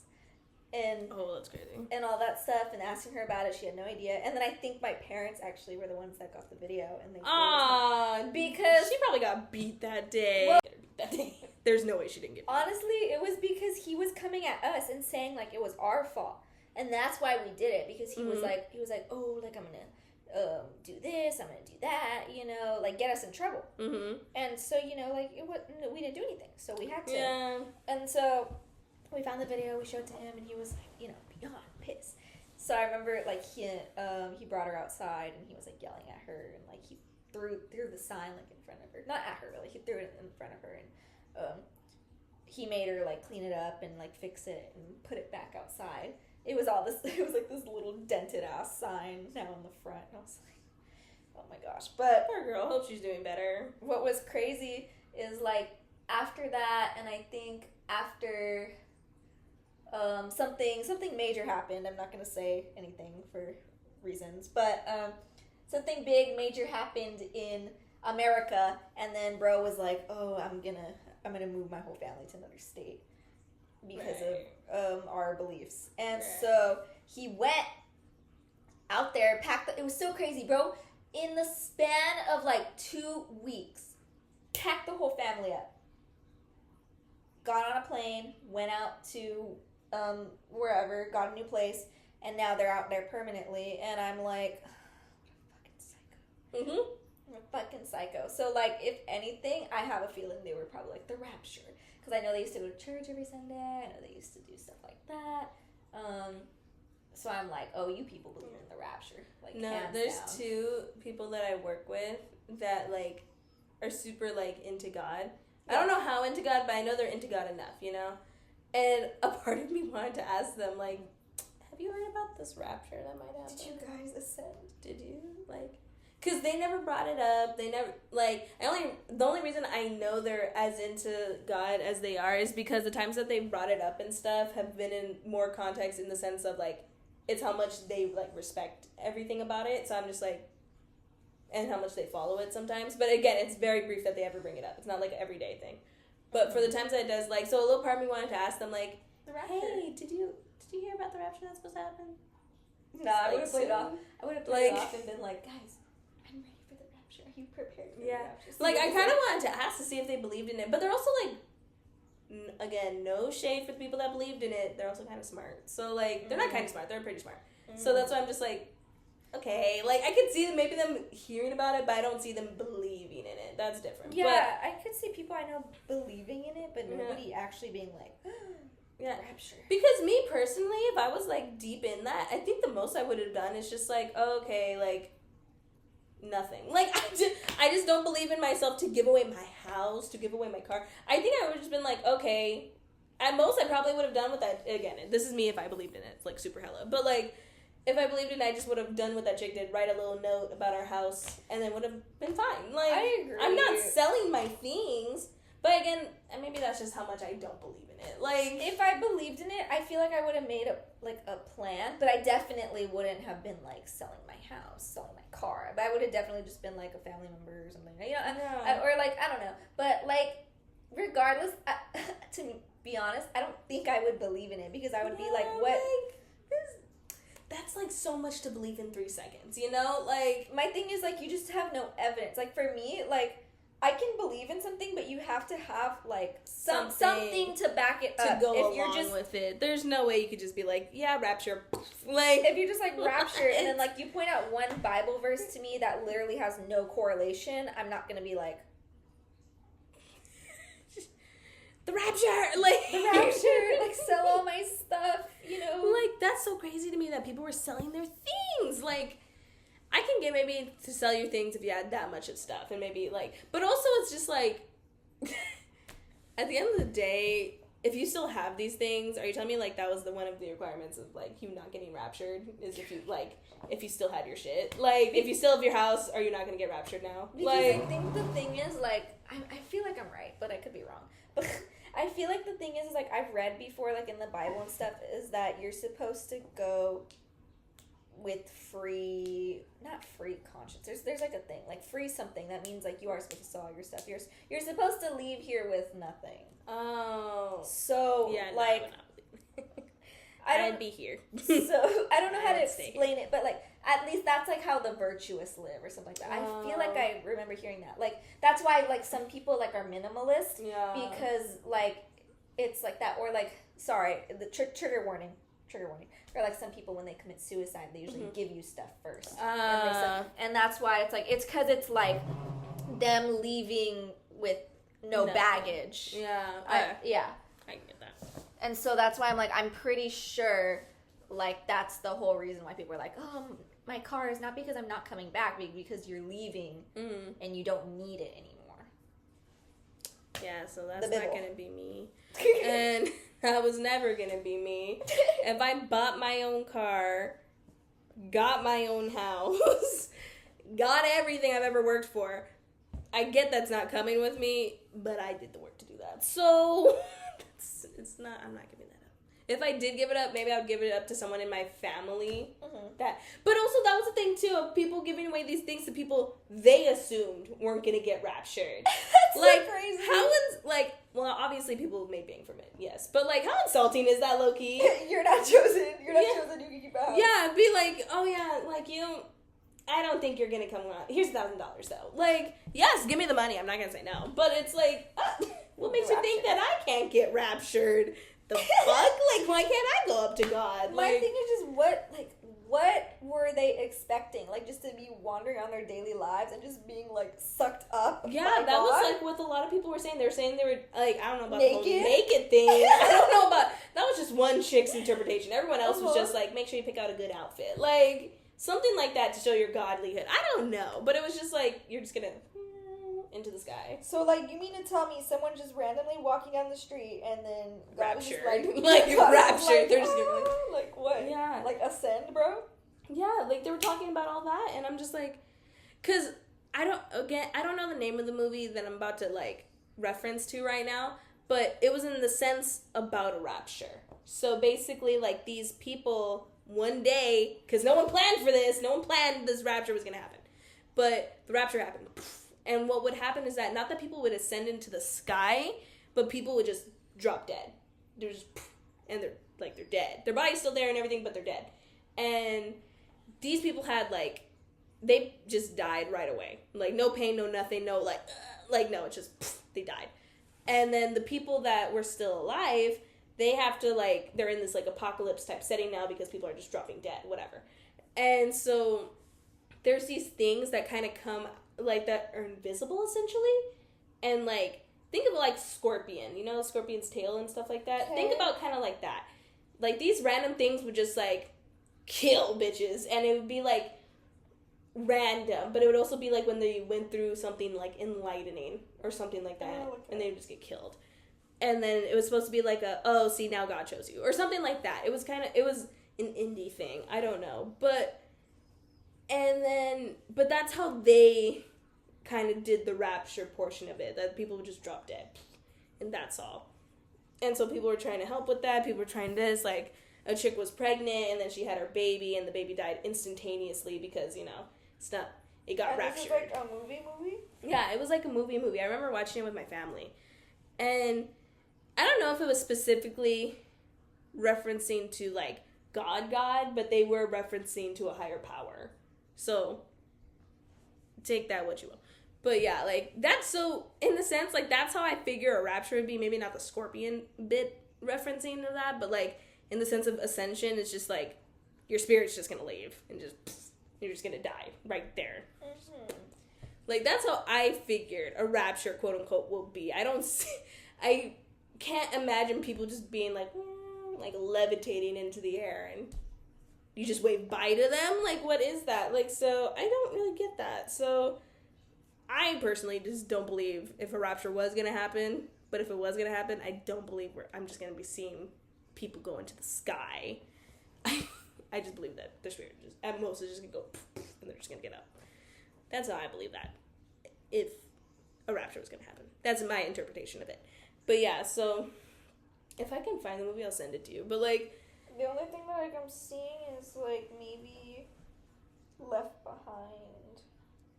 and that's crazy, and all that stuff, and asking her about it. She had no idea, and then I think my parents actually were the ones that got the video, and they because she probably got beat that day. Well, There's no way she didn't get beat. Honestly, it was because he was coming at us and saying like it was our fault, and that's why we did it, because he was like, oh, like I'm gonna do this, I'm gonna do that, you know, like get us in trouble. And so, you know, like we didn't do anything, so we had to. Yeah. And so we found the video, we showed it to him, and he was like, you know, beyond pissed. So I remember like he brought her outside, and he was like yelling at her, and like he threw the sign like in front of her, not at her really, he threw it in front of her, and he made her like clean it up and like fix it and put it back outside. It was like this little dented ass sign now in the front. And I was like, oh my gosh. But poor girl, hope she's doing better. What was crazy is like after that, and I think after something major happened. I'm not gonna say anything for reasons, but something big major happened in America, and then bro was like, oh, I'm gonna move my whole family to another state because of our beliefs. And so he went out there, it was so crazy, bro. In the span of like 2 weeks, packed the whole family up, got on a plane, went out to wherever, got a new place, and now they're out there permanently. And I'm like, what a fucking psycho. I'm a fucking psycho. So like, if anything, I have a feeling they were probably like the rapture. Because I know they used to go to church every Sunday. I know they used to do stuff like that. So I'm like, oh, you people believe in the rapture. Like, no, there's two people that I work with that like are super like into God. Yeah. I don't know how into God, but I know they're into God enough, you know? And a part of me wanted to ask them, like, have you heard about this rapture that might happen? Did you guys ascend? Did you? Like, because they never brought it up. They never, like, the only reason I know they're as into God as they are is because the times that they brought it up and stuff have been in more context in the sense of, like, it's how much they, like, respect everything about it. So I'm just, like, and how much they follow it sometimes. But, again, it's very brief that they ever bring it up. It's not, like, an everyday thing. But for the times that it does, like, so a little part of me wanted to ask them, like, hey, did you hear about the rapture that's supposed to happen? No, I would have played it off. I would have played it off and been like, guys, I'm ready for the rapture. Are you prepared for the rapture? Like, I kind of wanted to ask to see if they believed in it. But they're also, like, again, no shade for the people that believed in it. They're also kind of smart. So, like, they're not kind of smart. They're pretty smart. So that's why I'm just like, okay. Like, I could see maybe them hearing about it, but I don't see them believing in it. That's different. Yeah, I could see people I know believing in it, but nobody actually being like, rapture. Because me personally, if I was, like, deep in that, I think the most I would have done is just like, oh, okay, like, nothing. Like, I just don't believe in myself to give away my house, to give away my car. I think I would have just been like, okay. At most, I probably would have done with that. Again, this is me if I believed in it. It's, like, super hella. But, like, if I believed in it, I just would have done what that chick did. Write a little note about our house, and then would have been fine. Like, I agree. I'm not selling my things. But, again, maybe that's just how much I don't believe in it. Like, if I believed in it, I feel like I would have made a plan, but I definitely wouldn't have been, like, selling my house, selling my car. But I would have definitely just been, like, a family member or something. You know? Or, like, I don't know. But, like, regardless, to be honest, I don't think I would believe in it because I would be like, what? That's like so much to believe in 3 seconds, you know? Like, My thing is, like, you just have no evidence. Like, for me, like, I can believe in something, but you have to have, like, something to back it to up. go if along you're just, with it. There's no way you could just be like, yeah, rapture. Like, if you're just, like, raptured, and then, like, you point out one Bible verse to me that literally has no correlation, I'm not gonna be like, the rapture! Like, the rapture, like, sell all my stuff, you know? Like, that's so crazy to me that people were selling their things. Like, I can get maybe to sell your things if you had that much of stuff. And maybe, like, but also it's just like, at the end of the day, if you still have these things, are you telling me, like, that was one of the requirements of, like, you not getting raptured? Is if you, like, if you still had your shit? Like, if you still have your house, are you not gonna get raptured now? Because like, I think the thing is, like, I feel like I'm right, but I could be wrong. But I feel like the thing is, like, I've read before, like, in the Bible and stuff, is that you're supposed to go with not free conscience. There's like a thing, like, free something. That means, like, you are supposed to sell all your stuff. You're supposed to leave here with nothing. oh. So, Yeah, like, no. I'd be here. So, I don't know how to I'd stay. explain it, but, like, at least that's, like, how the virtuous live or something like that. I feel like I remember hearing that. Like, that's why, like, some people, like, are minimalist. Yeah. Because, like, it's like that. Or, like, sorry, the trigger warning. Or, like, some people, when they commit suicide, they usually give you stuff first. And that's why it's, like, it's because it's, like, them leaving with no baggage. Yeah. Yeah. I can get that. And so that's why I'm, like, I'm pretty sure, like, that's the whole reason why people are like, oh, my car is not because I'm not coming back, because you're leaving and you don't need it anymore. Yeah, so that's not going to be me. And that was never going to be me. If I bought my own car, got my own house, got everything I've ever worked for, I get that's not coming with me, but I did the work to do that. So, I'm not giving that up. If I did give it up, maybe I would give it up to someone in my family. But also, that was the thing, too, of people giving away these things to people they assumed weren't going to get raptured. That's like, so crazy. Well, obviously people made bank from it, yes. But, like, how insulting is that, low-key? You're not chosen. You're not chosen. You can keep a house. Yeah, be like, oh, yeah, like, I don't think you're going to come around. Here's $1,000, though. Like, yes, give me the money. I'm not going to say no. But it's like, what makes you think that I can't get raptured? The fuck? Like, why can't I go up to God? My thing is just, what were they expecting? Like, just to be wandering on their daily lives and just being, like, sucked up yeah, by that God? was, like, what a lot of people were saying. They were saying they were, like, I don't know about Naked? the whole naked thing. I don't know about, that was just one chick's interpretation. Everyone else was just, like, make sure you pick out a good outfit. Like, something like that to show your godlyhood. I don't know. But it was just, like, you're just gonna into the sky. So, like, you mean to tell me someone just randomly walking down the street and then God was just Raptured. like God was raptured. like, They're just gonna be like what? Yeah. Like, ascend, bro? Yeah, like, they were talking about all that, and I'm just like, because I don't know the name of the movie that I'm about to, like, reference to right now, but it was in the sense about a rapture. So, basically, like, these people, one day, because no one planned for this, no one planned this rapture was going to happen, but the rapture happened. And what would happen is that, not that people would ascend into the sky, but people would just drop dead. They're just, and they're dead. Their body's still there and everything, but they're dead. And these people had, like, they just died right away. Like, no pain, no nothing, no, no, it's just, they died. And then the people that were still alive, they have to, like, they're in this, like, apocalypse type setting now because people are just dropping dead, whatever. And so there's these things that kind of come, like, that are invisible, essentially. And, like, think of, like, Scorpion. You know, Scorpion's tail and stuff like that? Okay. Think about kind of like that. Like, these random things would just, like, kill bitches. And it would be, like, random. But it would also be, like, when they went through something, like, enlightening or something like that. Oh, okay. And they would just get killed. And then it was supposed to be, like, see, now God chose you. Or something like that. It was an indie thing. I don't know. But that's how they kind of did the rapture portion of it, that people would just drop dead, and that's all. And so people were trying to help with that. People were trying this, like, a chick was pregnant, and then she had her baby, and the baby died instantaneously because, it got raptured. This is like a movie? Yeah, it was like a movie. I remember watching it with my family, And I don't know if it was specifically referencing to, like, God, but they were referencing to a higher power. So, take that what you will. But yeah, like, that's so, in the sense, like, that's how I figure a rapture would be. Maybe not the scorpion bit referencing to that, but, like, in the sense of ascension, it's just, like, your spirit's just gonna leave and just, you're just gonna die right there. Mm-hmm. Like, that's how I figured a rapture, quote unquote, will be. I can't imagine people just being like levitating into the air and you just wave bye to them. Like, what is that? Like, so I don't really get that. So I personally just don't believe if a rapture was gonna happen. But if it was gonna happen, I don't believe I'm just gonna be seeing people go into the sky. I just believe that their spirit just at most is just gonna go and they're just gonna get up. That's how I believe that if a rapture was gonna happen. That's my interpretation of it. But yeah, so if I can find the movie, I'll send it to you. But like, the only thing that like I'm seeing is like maybe Left Behind.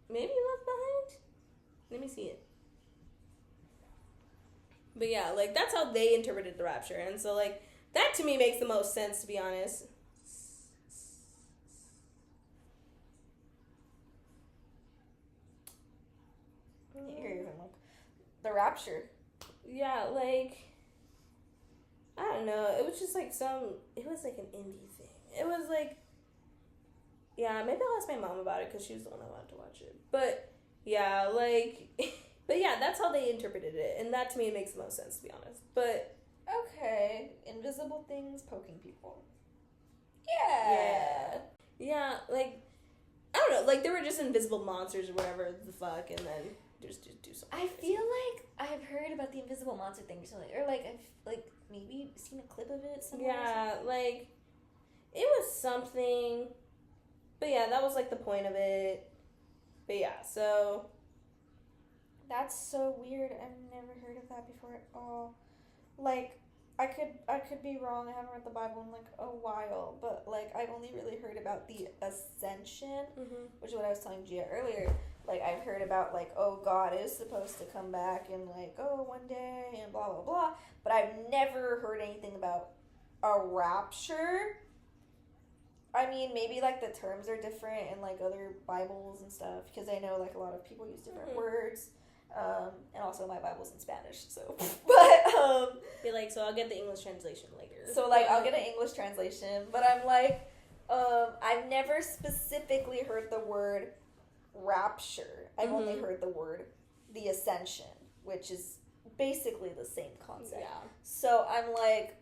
Maybe Left Behind? Let me see it. But yeah, like that's how they interpreted the rapture, and so like that to me makes the most sense, to be honest. Here you go. The rapture. Yeah, like I don't know. It was just like it was like an indie thing. It was like, yeah, maybe I'll ask my mom about it because she was the one that wanted to watch it. But yeah, like, but yeah, that's how they interpreted it, and that to me makes the most sense, to be honest. But okay, invisible things poking people. Yeah, like I don't know, like there were just invisible monsters or whatever the fuck, and then just do something. I feel like I've heard about the invisible monster thing recently, or like I've like maybe seen a clip of it somewhere. Yeah, like it was something, but yeah, that was like the point of it. But yeah, so that's so weird. I've never heard of that before at all. Like I could be wrong. I haven't read the Bible in like a while, but like I've only really heard about the ascension, which is what I was telling Gia earlier. Like I've heard about like, oh, God is supposed to come back and like, oh, one day and blah blah blah, but I've never heard anything about a rapture. I mean, maybe like the terms are different in like other Bibles and stuff, because I know like a lot of people use different words. And also my Bible's in Spanish, so but be like, so I'll get the English translation later. So like I'll get an English translation, but I'm like, I've never specifically heard the word rapture. I've only heard the word the ascension, which is basically the same concept. Yeah. So I'm like,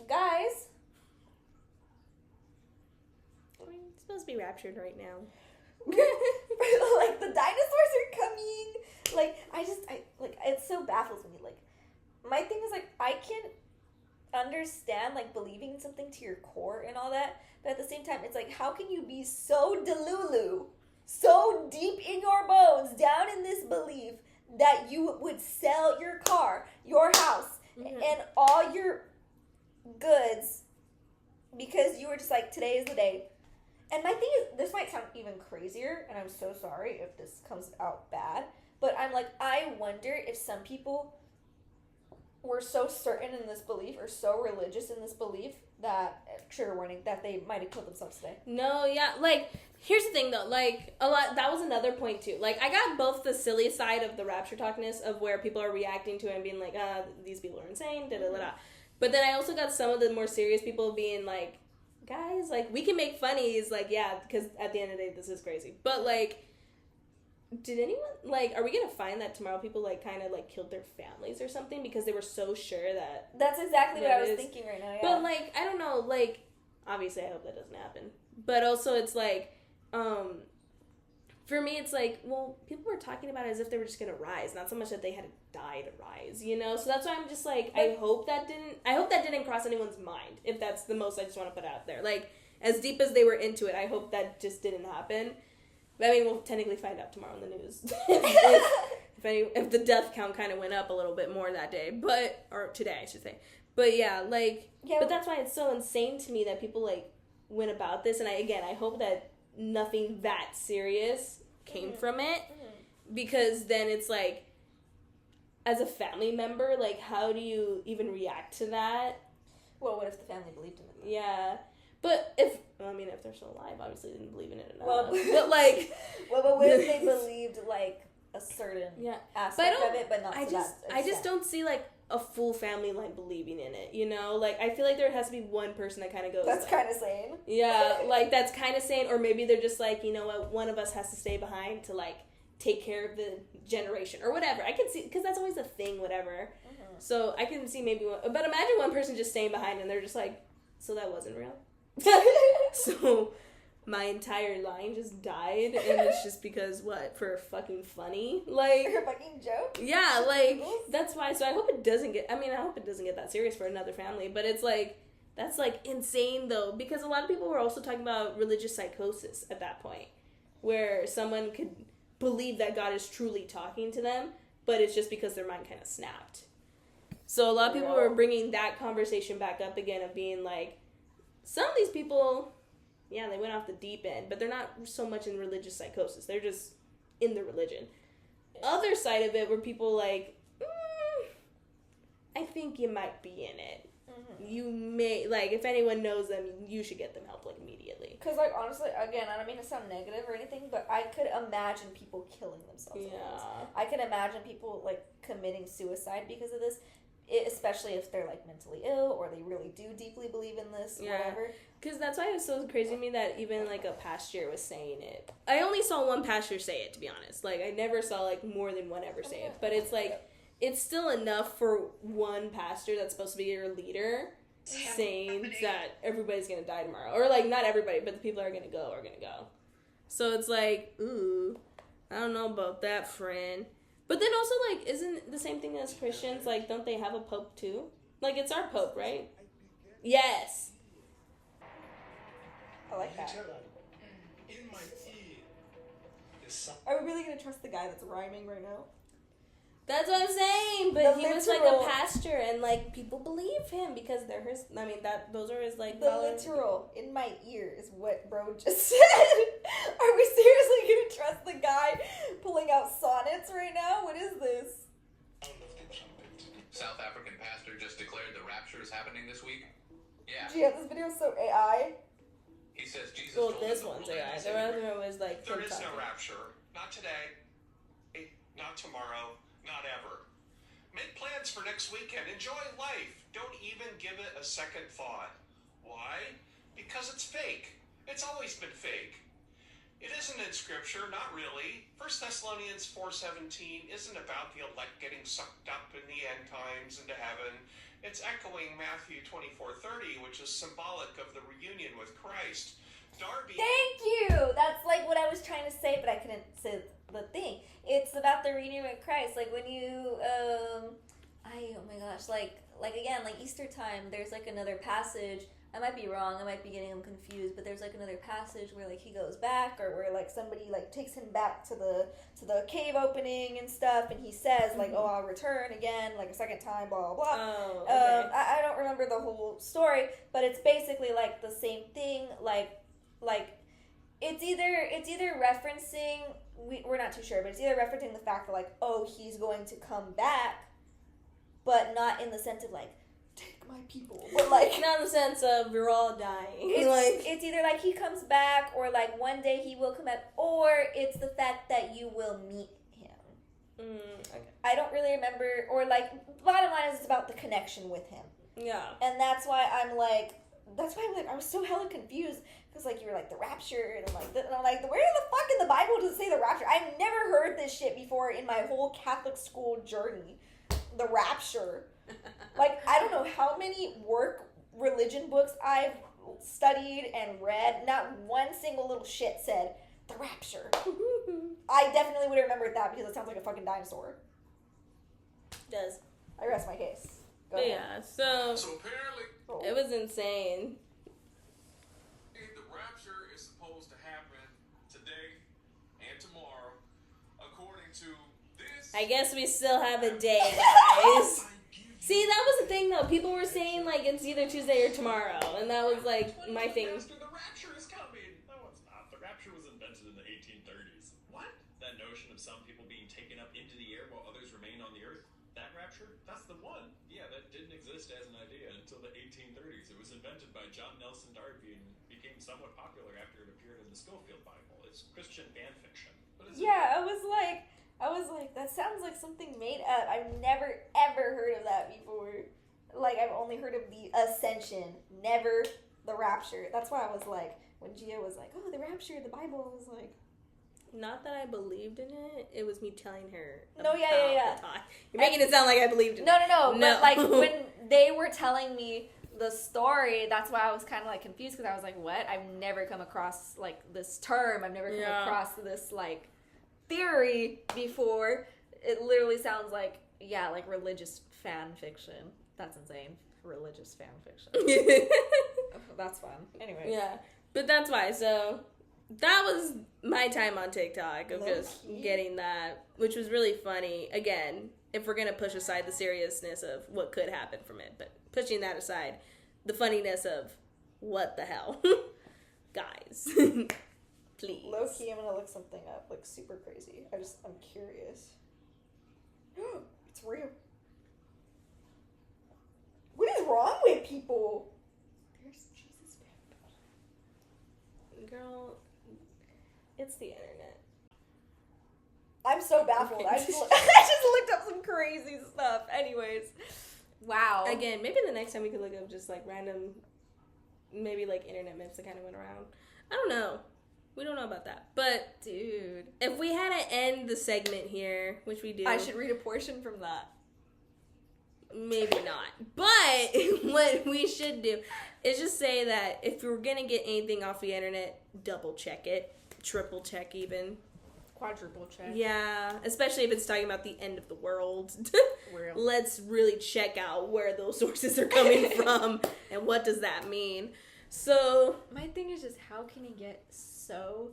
guys, I mean, it's supposed to be raptured right now. like the dinosaurs are coming. Like I it so baffles me. Like my thing is like I can understand like believing in something to your core and all that, but at the same time it's like, how can you be so delulu, so deep in your bones, down in this belief that you would sell your car, your house, and all your goods because you were just like, today is the day. And my thing is, this might sound even crazier, and I'm so sorry if this comes out bad, but I'm like, I wonder if some people were so certain in this belief or so religious in this belief that, trigger warning, that they might have killed themselves today. No, yeah, like, here's the thing though, like, that was another point too. Like, I got both the silly side of the rapture talkness of where people are reacting to it and being like, these people are insane, da-da-da-da. But then I also got some of the more serious people being like, guys, like, we can make funnies, like, yeah, because at the end of the day, this is crazy. But, like, did anyone, like, are we going to find that tomorrow people, like, kind of, like, killed their families or something because they were so sure that... That's exactly what I was thinking right now, yeah. But, like, I don't know, like, obviously I hope that doesn't happen. But also it's, like, for me, it's like, well, people were talking about it as if they were just going to rise, not so much that they had to die to rise, you know? So that's why I'm just like, I hope that didn't cross anyone's mind, if that's the most I just want to put out there. Like, as deep as they were into it, I hope that just didn't happen. But, I mean, we'll technically find out tomorrow in the news. if the death count kind of went up a little bit more that day, or today, I should say. But, yeah, like, but that's why it's so insane to me that people, like, went about this, and I hope that nothing that serious came from it, because then it's like, as a family member, like, how do you even react to that? Well, what if the family believed in it? Yeah. But if they're still alive, obviously they didn't believe in it enough. Well, but, like... well, what if they believed, like, a certain aspect of it, but not to that extent? I just don't see, like, a full family, like, believing in it, you know? Like, I feel like there has to be one person that kind of goes... That's like, kind of sane. Yeah, like, that's kind of sane. Or maybe they're just like, you know what, one of us has to stay behind to, like, take care of the generation. Or whatever. I can see... Because that's always a thing, whatever. Mm-hmm. So, I can see maybe one... But imagine one person just staying behind and they're just like, so that wasn't real? So... my entire line just died, and it's just because, what, for fucking funny? Like... For a fucking joke? Yeah, like, that's why, so I hope it doesn't get that serious for another family, but it's like, that's, like, insane, though, because a lot of people were also talking about religious psychosis at that point, where someone could believe that God is truly talking to them, but it's just because their mind kind of snapped. So a lot of people were bringing that conversation back up again of being like, some of these people... Yeah, they went off the deep end, but they're not so much in religious psychosis. They're just in the religion. Other side of it were people like, I think you might be in it. Mm-hmm. You may, like, if anyone knows them, you should get them help, like, immediately. Because, like, honestly, again, I don't mean to sound negative or anything, but I could imagine people killing themselves. Yeah. I could imagine people, like, committing suicide because of this. Especially if they're, like, mentally ill or they really do deeply believe in this, whatever. Because that's why it was so crazy to me that even, like, a pastor was saying it. I only saw one pastor say it, to be honest. Like, I never saw, like, more than one ever say it. But it's, like, it's still enough for one pastor that's supposed to be your leader saying that everybody's going to die tomorrow. Or, like, not everybody, but the people that are going to go are going to go. So it's like, ooh, I don't know about that, friend. But then also, like, isn't the same thing as Christians? Like, don't they have a pope, too? Like, it's our pope, right? Yes. I like that. Are we really going to trust the guy that's rhyming right now? That's what I'm saying. But he was, like, a pastor, and, like, people believe him because they're his... I mean, those are his, like... The literal in my ear is what bro just said. Are we seriously going to trust the guy pulling out sonnets right now? What is this? South African pastor just declared the rapture is happening this week. Yeah. Yeah, this video is so AI. He says Jesus well, told this the one's world AI. and The other one was, like... There is no rapture. Not today. Not tomorrow. Not ever. Make plans for next weekend. Enjoy life. Don't even give it a second thought. Why? Because it's fake. It's always been fake. It isn't in Scripture, not really. 1 Thessalonians 4:17 isn't about the elect getting sucked up in the end times into heaven. It's echoing Matthew 24:30, which is symbolic of the reunion with Christ. Darby. Thank you! That's like what I was trying to say, but I couldn't say the thing. It's about the reunion with Christ. Like when you, oh my gosh, like again, like Easter time, there's like another passage. I might be wrong, I might be getting them confused, but there's like another passage where like he goes back, or where like somebody like takes him back to the cave opening and stuff, and he says like, oh, I'll return again, like a second time, blah blah blah. Oh, okay. I don't remember the whole story, but it's basically like the same thing, like it's either referencing, we're not too sure, but it's either referencing the fact that like, oh, he's going to come back, but not in the sense of like, take my people, but like not in the sense of we're all dying. It's either like he comes back, or like one day he will come back, or it's the fact that you will meet him. Okay. I don't really remember, or like bottom line is it's about the connection with him. Yeah. And that's why I'm like I'm so hella confused, because like you were like the rapture, and I'm like where the fuck in the Bible does it say the rapture? I've never heard this shit before in my whole Catholic school journey. The rapture. Like, I don't know how many religion books I've studied and read. Not one single little shit said the rapture. I definitely would have remembered that because it sounds like a fucking dinosaur. It does. I rest my case. Go ahead. Yeah, so apparently it was insane. the rapture is supposed to happen today and tomorrow, according to this. I guess we still have a day, guys. See, that was the thing, though. People were saying, like, it's either Tuesday or tomorrow. And that was, like, my thing. The rapture is coming. No, it's not. The rapture was invented in the 1830s. What? That notion of some people being taken up into the air while others remain on the earth, exist as an idea until the 1830s. It was invented by John Nelson Darby and became somewhat popular after it appeared in the Schofield Bible. It's Christian fan fiction. What is it? Yeah, I was like, that sounds like something made up. I've never ever heard of that before. Like, I've only heard of the ascension, never the rapture. That's why I was like, when Gia was like, oh, the rapture, the Bible, I was like, Not that I believed in it. It was me telling her. No, yeah. the time. You're making it sound like I believed in it. No. But like when they were telling me the story, that's why I was kind of like confused because I was like, what? I've never come across like this term. I've never come across this like theory before. It literally sounds like, like religious fan fiction. That's insane. Religious fan fiction. That's fun. Anyway. Yeah. But that's why. So that was my time on TikTok of just getting that, which was really funny. Again, if we're going to push aside the seriousness of what could happen from it, but pushing that aside, the funniness of what the hell. Guys. Please. Low key, I'm going to look something up, like super crazy. I'm curious. It's real. What is wrong with people? There's Jesus fan. Girl, it's the internet. I'm so baffled. I just looked up some crazy stuff. Anyways. Wow. Again, maybe the next time we could look up just like random, maybe like internet myths that kind of went around. I don't know. We don't know about that. But, dude, if we had to end the segment here, which we do. I should read a portion from that. Maybe not. But what we should do is just say that if you're going to get anything off the internet, double check it. Triple check even. Quadruple check. Yeah. Especially if it's talking about the end of the world. Real. Let's really check out where those sources are coming from and what does that mean. So my thing is just how can it get so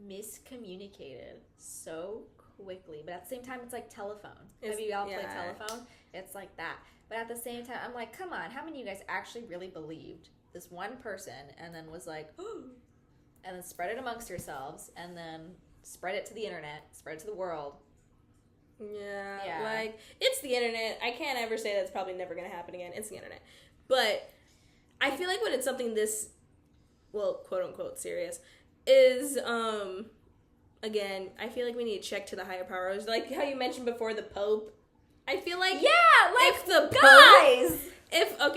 miscommunicated so quickly? But at the same time, it's like telephone. Have you all played telephone? It's like that. But at the same time, I'm like, come on, how many of you guys actually really believed this one person and then was like, and then spread it amongst yourselves and then spread it to the internet, spread it to the world. Yeah, like, it's the internet. I can't ever say that's probably never going to happen again. It's the internet. But I feel like when it's something this, well, quote-unquote serious, is, again, I feel like we need to check to the higher powers. Like how you mentioned before, the Pope. I feel like... Yeah, like, if the guys! Pope,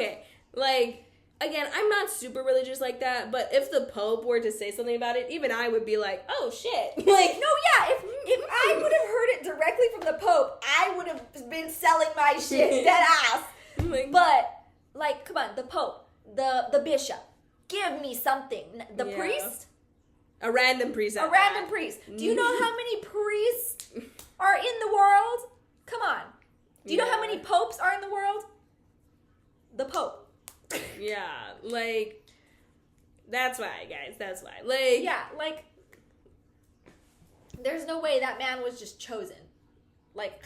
like, again, I'm not super religious like that, but if the Pope were to say something about it, even I would be like, oh, shit. Like, no, yeah, if I would have heard it directly from the Pope, I would have been selling my shit dead ass. But, like, come on, the Pope. The bishop, give me something. The priest? A random priest. A random priest. Do you know how many priests are in the world? Come on. Do you know how many popes are in the world? The Pope. Yeah, like, that's why, guys. That's why. Like, yeah, like, there's no way that man was just chosen. Like,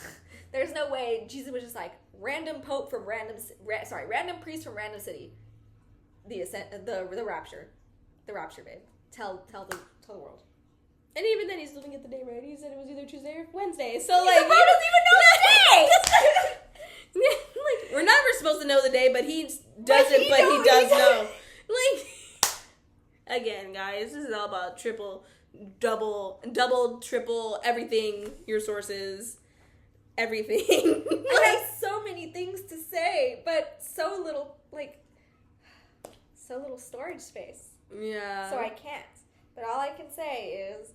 there's no way Jesus was just like, random pope from random priest from random city. The rapture, babe. Tell the world. And even then, he's looking at the day right. He said it was either Tuesday or Wednesday. So like, the Pope doesn't even know the day. Like, we're not supposed to know the day, but he doesn't. But he does know. Like, again, guys, this is all about triple, double, triple, everything. Your sources, everything. I have so many things to say, but so little storage space. Yeah. So I can't. But all I can say is,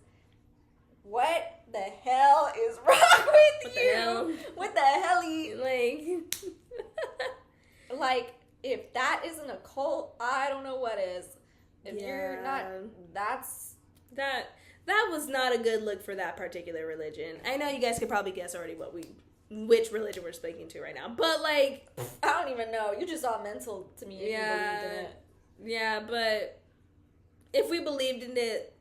what the hell is wrong with you? What the hell? Like, if that isn't a cult, I don't know what is. If you're not, that was not a good look for that particular religion. I know you guys could probably guess already which religion we're speaking to right now, but like, I don't even know. You just all mental to me if you believed in it. Yeah, but if we believed in it,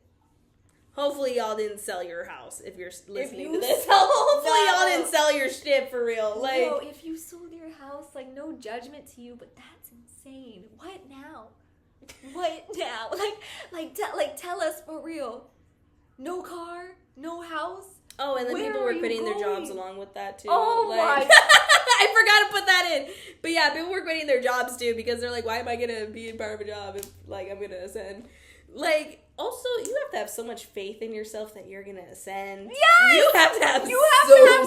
hopefully y'all didn't sell your house if you're listening to this. Hopefully y'all didn't sell your shit for real. Like, no, if you sold your house, like, no judgment to you, but that's insane. What now? What now? Tell us for real. No car, no house. Oh, and then people were quitting their jobs along with that too. Oh like, my I forgot to put that in. But yeah, people were quitting their jobs too because they're like, why am I gonna be in part of a job if like I'm gonna ascend? Like, also, you have to have so much faith in yourself that you're gonna ascend. Yes! You have to have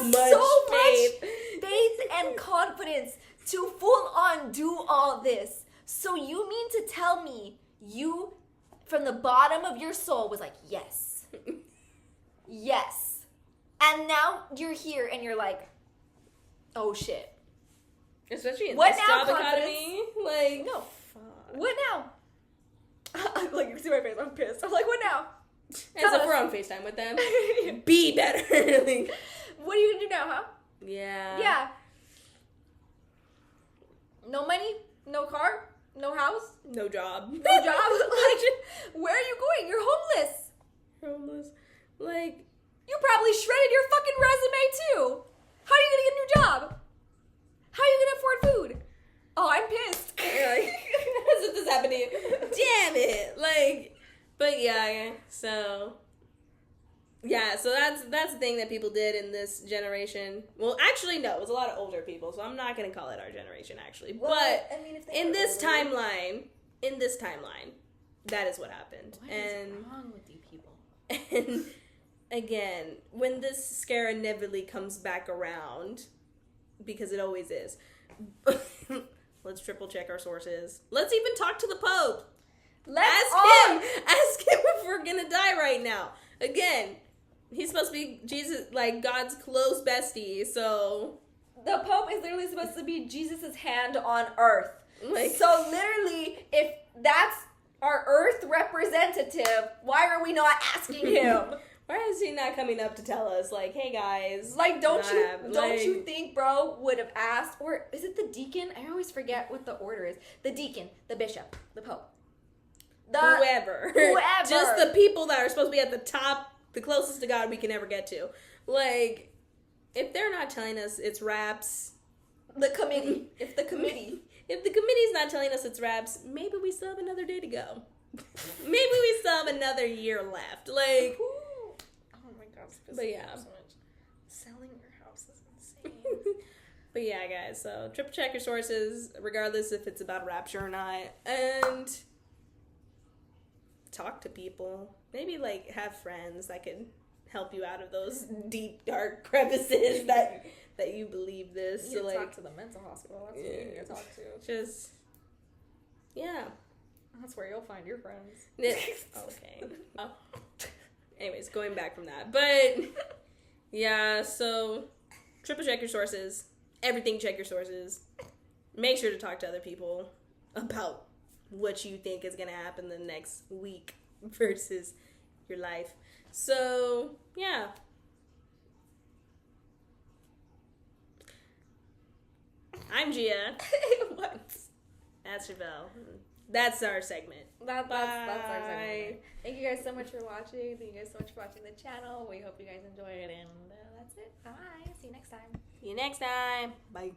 so much faith and confidence to full on do all this. So you mean to tell me you, from the bottom of your soul, was like, yes. Yes. And now you're here and you're like, oh shit. Especially in What this now, job confidence? economy. Like, No. fuck. What now? Like, you see my face, I'm pissed. I'm like, what now? As if we're on FaceTime with them. Be better. Like, What are you gonna do now, huh? yeah. Yeah. No money, no car, no house, No job. no job. Like, where are you going? You're homeless. Homeless. Like, You probably shredded your fucking resume too. How are you gonna get a new job? How are you gonna afford food? Oh, I'm pissed. as if this happened to you. Damn it. Like, but yeah, so. Yeah, so that's the thing that people did in this generation. Well, actually, no, it was a lot of older people, so I'm not going to call it our generation, actually. Well, but I mean, if they in were this older- timeline, that is what happened. What is wrong with you people? And again, when this scare inevitably comes back around, because it always is, let's triple check our sources. Let's even talk to the Pope. Ask him if we're gonna die right now. Again, he's supposed to be Jesus, like God's close bestie. So The Pope is literally supposed to be Jesus' hand on earth. Like- so literally, if that's our earth representative, why are we not asking him? why is he not coming up to tell us, like, hey guys, Like, don't not you happen- don't like- you think bro would have asked? Or is it the deacon? I always forget what the order is. The deacon, the bishop, the Pope. whoever, Whoever. just the people that are supposed to be at the top, the closest to God we can ever get to. Like, if they're not telling us it's raps, The committee. If the committee. if the committee's not telling us it's raps, maybe we still have another day to go. Maybe we still have another year left. Like, Oh my god, But yeah. so much. Selling your house is insane. but yeah, guys, so triple check your sources, regardless if it's about rapture or not, and talk to people. Maybe, like, have friends that can help you out of those deep, dark crevices that you believe this. You So, need to like, talk to the mental hospital. That's what you need to talk to. just, yeah. That's where you'll find your friends. Okay. Oh. Anyways, going back from that. But, yeah, so triple check your sources. Everything check your sources. Make sure to talk to other people about what you think is going to happen the next week versus your life. So, yeah. I'm Gia. What? That's Chevelle. That's our segment. That's our Bye. segment. Thank you guys so much for watching. Thank you guys so much for watching the channel. We hope you guys enjoyed it. And that's it. Bye. See you next time. See you next time. Bye.